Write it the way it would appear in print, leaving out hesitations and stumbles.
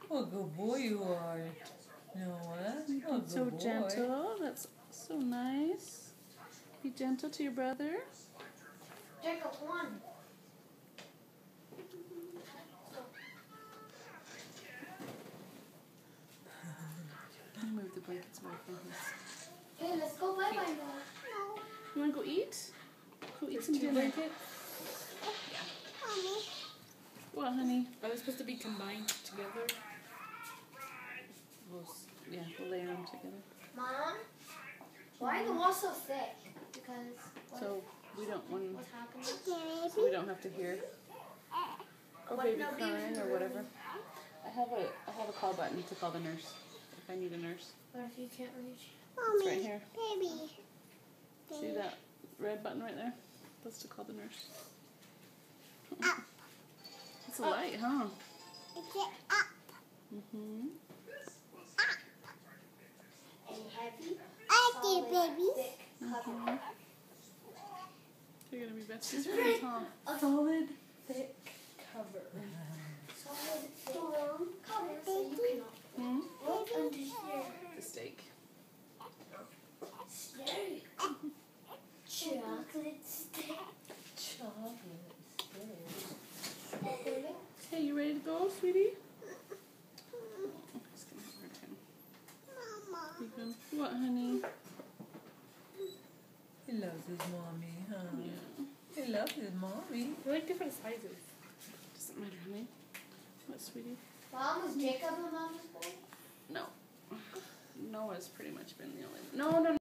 What a good boy you are, Noah. You're so gentle. That's so nice. Be gentle to your brother. Jacob, one. Can you move the blankets away from us? Hey, let's go bye-bye now. You want to go eat? Go eat some dinner. Blankets? What, honey? Are they supposed to be combined together? We'll layer them together. Mom, why are the walls so thick? Because So we don't want. what's happening? So we don't have to hear. Or What baby nobody's crying in the or room? whatever. I have a call button to call the nurse if I need a nurse. What if you can't reach? It's right here. Baby. See that red button right there? That's to call the nurse. Up. It's a light, huh? It's up. Mhm. A heavy, I do, solid, baby. thick cover. You're gonna be besties friends, huh? A solid, thick cover. Solid, thick cover so you can look under here. The steak. Steak. Chocolate steak. Hey, you ready to go, sweetie? It's gonna hurt him. Mama. You good? What, honey? He loves his mommy, huh? Yeah. He loves his mommy. They're like different sizes. Doesn't matter, honey. What, sweetie? Mom, was Jacob a mama's boy? No. Noah's pretty much been the only one. No.